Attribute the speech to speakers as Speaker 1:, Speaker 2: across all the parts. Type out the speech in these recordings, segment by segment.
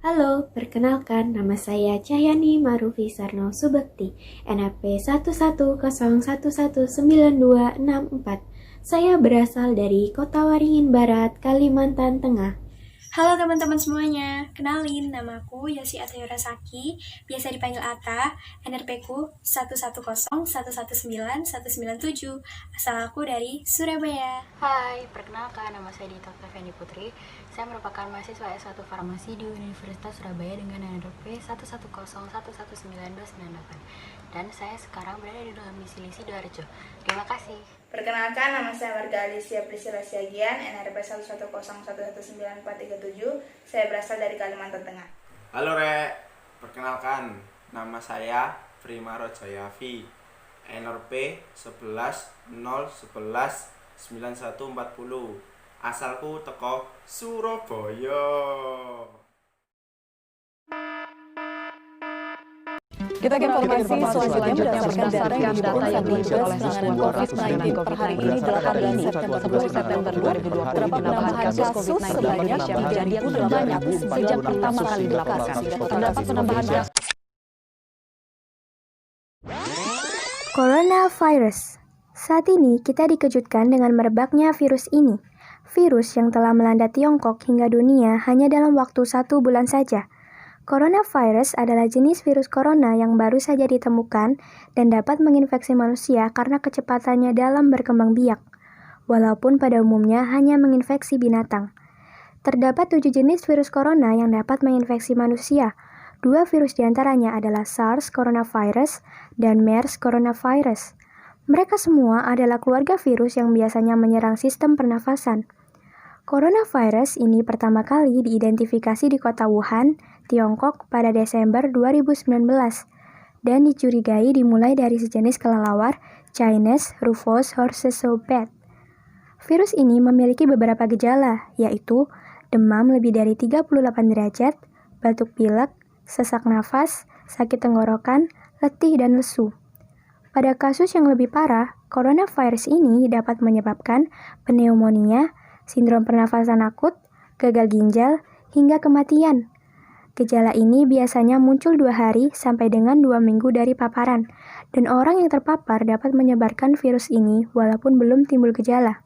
Speaker 1: Halo, perkenalkan nama saya Cahyani Marufi Sarno Subekti, NPP 110119264. Saya berasal dari Kota Waringin Barat, Kalimantan Tengah.
Speaker 2: Halo teman-teman semuanya, kenalin nama aku Yosi Atayura Saki, biasa dipanggil Ata, NRP ku 110119197, asal aku dari Surabaya.
Speaker 3: Hai, perkenalkan nama saya Dita Fendi Putri. Saya merupakan mahasiswa S1 Farmasi di Universitas Surabaya dengan NRP 110119298. Dan saya sekarang berada di domisili Sidoarjo. Terima kasih.
Speaker 4: Perkenalkan, nama saya Marga Alicia Priscilla Siagian, NRP 110119437. Saya berasal dari Kalimantan Tengah.
Speaker 5: Halo Rek, perkenalkan nama saya Prima Rojayavi, NRP 1101199140. Asalku teko Surabaya.
Speaker 6: Kita ke informasi selanjutnya berdasarkan data yang dihimpun oleh penanganan COVID-19 per hari ini 8 September 2020 terdapat penambahan kasus sebanyak 3.000 terbanyak sejak pertama kali dilaporkan. Terdapat penambahan kasus
Speaker 7: Coronavirus. Saat ini kita dikejutkan dengan merebaknya virus ini. Virus yang telah melanda Tiongkok hingga dunia hanya dalam waktu 1 bulan saja. Coronavirus adalah jenis virus corona yang baru saja ditemukan dan dapat menginfeksi manusia karena kecepatannya dalam berkembang biak, walaupun pada umumnya hanya menginfeksi binatang. Terdapat 7 jenis virus corona yang dapat menginfeksi manusia. 2 virus diantaranya adalah SARS coronavirus dan MERS coronavirus. Mereka semua adalah keluarga virus yang biasanya menyerang sistem pernafasan. Coronavirus ini pertama kali diidentifikasi di kota Wuhan, Tiongkok pada Desember 2019 dan dicurigai dimulai dari sejenis kelelawar Chinese Rufous Horses Bat. Virus ini memiliki beberapa gejala, yaitu demam lebih dari 38 derajat, batuk pilek, sesak nafas, sakit tenggorokan, letih, dan lesu. Pada kasus yang lebih parah, coronavirus ini dapat menyebabkan pneumonia, sindrom pernafasan akut, gagal ginjal, hingga kematian. Gejala ini biasanya muncul 2 hari sampai dengan 2 minggu dari paparan, dan orang yang terpapar dapat menyebarkan virus ini walaupun belum timbul gejala.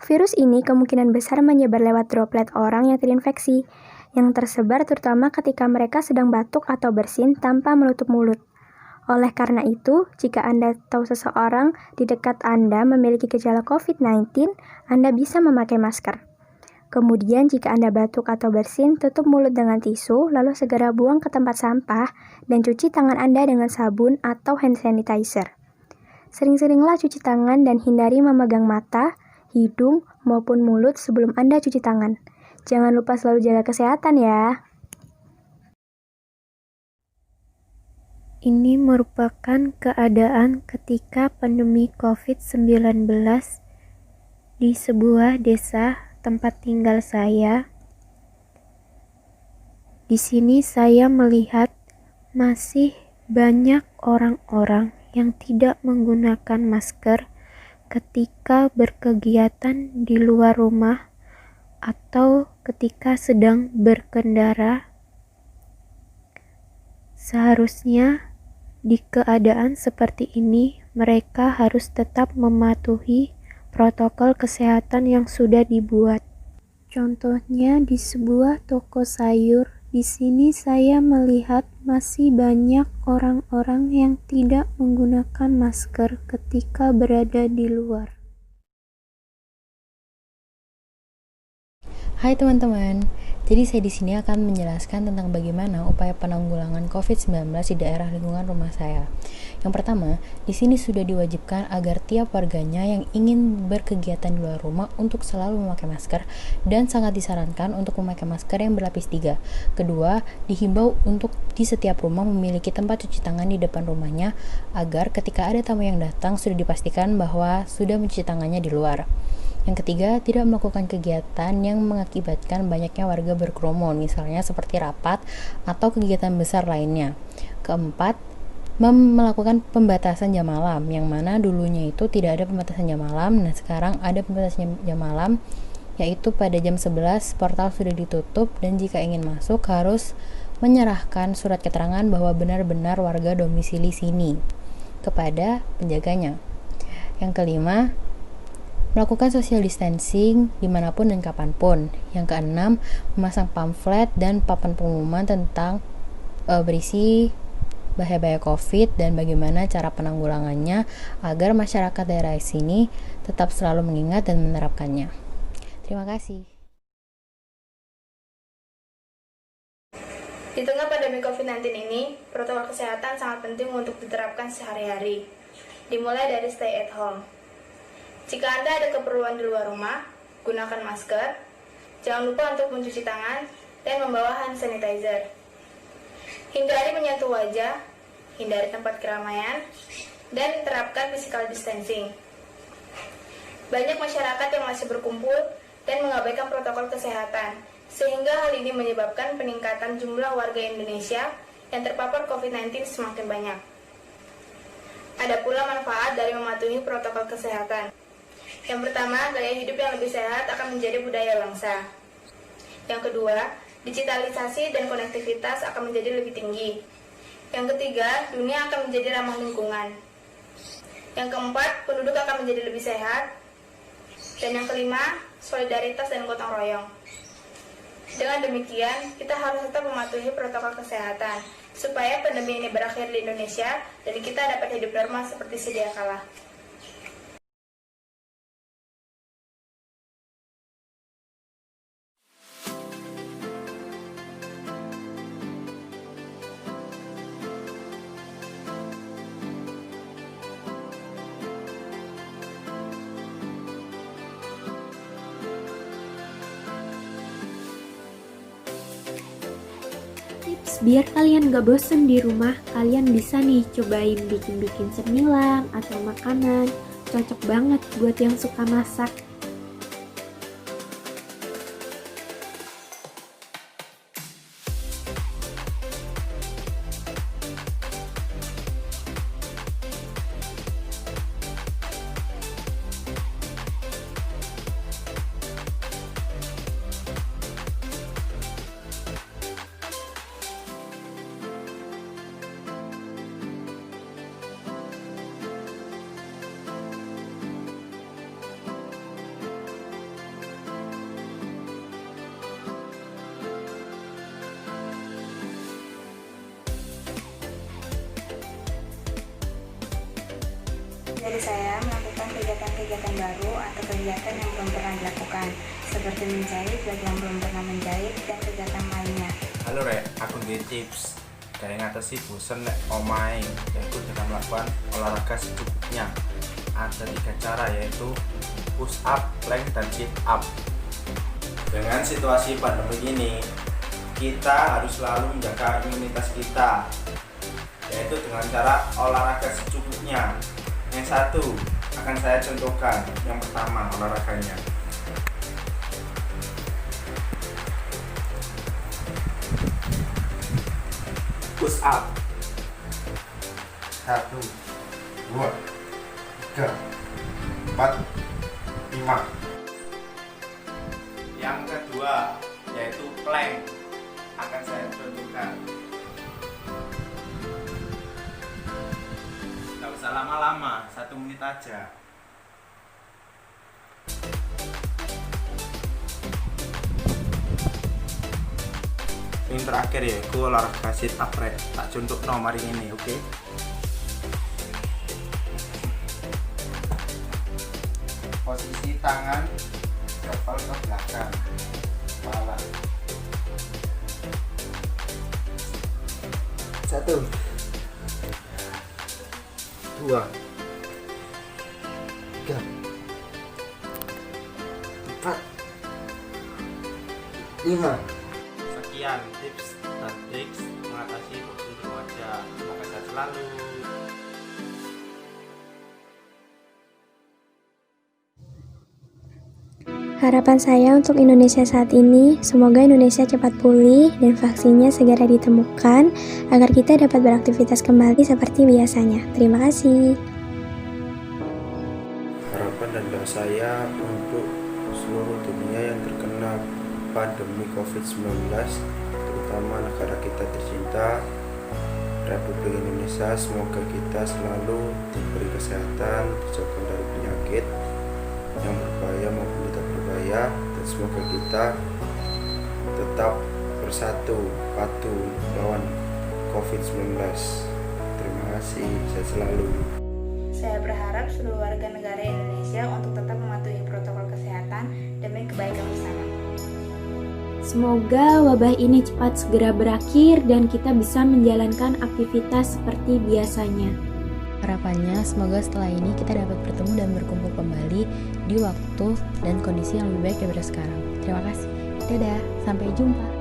Speaker 7: Virus ini kemungkinan besar menyebar lewat droplet orang yang terinfeksi, yang tersebar terutama ketika mereka sedang batuk atau bersin tanpa menutup mulut. Oleh karena itu, jika Anda tahu seseorang di dekat Anda memiliki gejala COVID-19, Anda bisa memakai masker. Kemudian, jika Anda batuk atau bersin, tutup mulut dengan tisu, lalu segera buang ke tempat sampah, dan cuci tangan Anda dengan sabun atau hand sanitizer. Sering-seringlah cuci tangan dan hindari memegang mata, hidung, maupun mulut sebelum Anda cuci tangan. Jangan lupa selalu jaga kesehatan ya.
Speaker 1: Ini merupakan keadaan ketika pandemi COVID-19 di sebuah desa tempat tinggal saya. Di sini saya melihat masih banyak orang-orang yang tidak menggunakan masker ketika berkegiatan di luar rumah atau ketika sedang berkendara. Seharusnya di keadaan seperti ini mereka harus tetap mematuhi protokol kesehatan yang sudah dibuat. Contohnya di sebuah toko sayur, di sini saya melihat masih banyak orang-orang yang tidak menggunakan masker ketika berada di luar.
Speaker 3: Hai teman-teman, jadi saya di sini akan menjelaskan tentang bagaimana upaya penanggulangan COVID-19 di daerah lingkungan rumah saya. Yang pertama, di sini sudah diwajibkan agar tiap warganya yang ingin berkegiatan di luar rumah untuk selalu memakai masker dan sangat disarankan untuk memakai masker yang berlapis 3. Kedua, dihimbau untuk di setiap rumah memiliki tempat cuci tangan di depan rumahnya agar ketika ada tamu yang datang sudah dipastikan bahwa sudah mencuci tangannya di luar. Yang ketiga, tidak melakukan kegiatan yang mengakibatkan banyaknya warga berkerumun, misalnya seperti rapat atau kegiatan besar lainnya. Keempat, melakukan pembatasan jam malam, yang mana dulunya itu tidak ada pembatasan jam malam, nah sekarang ada pembatasan jam malam yaitu pada jam 11 portal sudah ditutup dan jika ingin masuk harus menyerahkan surat keterangan bahwa benar-benar warga domisili sini kepada penjaganya. Yang kelima, melakukan social distancing dimanapun dan kapanpun. Yang keenam, memasang pamflet dan papan pengumuman tentang berisi bahaya-bahaya COVID dan bagaimana cara penanggulangannya agar masyarakat daerah sini tetap selalu mengingat dan menerapkannya. Terima kasih.
Speaker 4: Di tengah pandemi COVID-19 ini, protokol kesehatan sangat penting untuk diterapkan sehari-hari. Dimulai dari stay at home. Jika Anda ada keperluan di luar rumah, gunakan masker, jangan lupa untuk mencuci tangan, dan membawa hand sanitizer. Hindari menyentuh wajah, hindari tempat keramaian, dan terapkan physical distancing. Banyak masyarakat yang masih berkumpul dan mengabaikan protokol kesehatan, sehingga hal ini menyebabkan peningkatan jumlah warga Indonesia yang terpapar COVID-19 semakin banyak. Ada pula manfaat dari mematuhi protokol kesehatan. Yang pertama, gaya hidup yang lebih sehat akan menjadi budaya bangsa. Yang kedua, digitalisasi dan konektivitas akan menjadi lebih tinggi. Yang ketiga, dunia akan menjadi ramah lingkungan. Yang keempat, penduduk akan menjadi lebih sehat. Dan yang kelima, solidaritas dan gotong royong. Dengan demikian, kita harus tetap mematuhi protokol kesehatan supaya pandemi ini berakhir di Indonesia dan kita dapat hidup normal seperti sedia kala.
Speaker 1: Biar kalian gak bosen di rumah, kalian bisa nih cobain bikin-bikin cemilan atau makanan. Cocok banget buat yang suka masak.
Speaker 4: Dari saya melakukan kegiatan-kegiatan baru atau kegiatan yang belum pernah dilakukan, seperti menjahit bagi yang belum pernah menjahit dan kegiatan lainnya.
Speaker 5: Halo Rek, aku nge tips dari ngatasi bosen nek omahe, yaitu dengan melakukan olahraga secukupnya. Ada 3 cara, yaitu push up, plank, dan sit up. Dengan situasi pandemi ini, kita harus selalu menjaga imunitas kita, yaitu dengan cara olahraga secukupnya. Yang satu akan saya contohkan. Yang pertama, olahraganya push up. 1, 2, 3, 4, 5. Yang kedua yaitu plank, akan saya contohkan. Gak usah lama-lama, 1 menit aja. Yang terakhir ya, aku olahraga sit up Rek. Tak contoh nomor ini, oke? Posisi tangan double ke belakang, kepala. 1, 2, 3, 4, 5. Sekian tips dan trik mengatasi posisi wajah. Semoga sehat selalu.
Speaker 7: Harapan saya untuk Indonesia saat ini, semoga Indonesia cepat pulih dan vaksinnya segera ditemukan agar kita dapat beraktivitas kembali seperti biasanya. Terima kasih.
Speaker 5: Harapan dan doa saya untuk seluruh dunia yang terkena pandemi COVID-19, terutama negara kita tercinta, Republik Indonesia. Semoga kita selalu diberi kesehatan, dijauhkan dari penyakit yang berbahaya maupun tidak berbahaya, dan semoga kita tetap bersatu patuh melawan COVID-19. Terima kasih, sehat selalu.
Speaker 4: Saya berharap seluruh warga negara Indonesia untuk tetap mematuhi protokol kesehatan demi kebaikan bersama.
Speaker 1: Semoga wabah ini cepat segera berakhir dan kita bisa menjalankan aktivitas seperti biasanya.
Speaker 3: Harapannya semoga setelah ini kita dapat bertemu dan berkumpul kembali di waktu dan kondisi yang lebih baik daripada sekarang. Terima kasih. Dadah, sampai jumpa.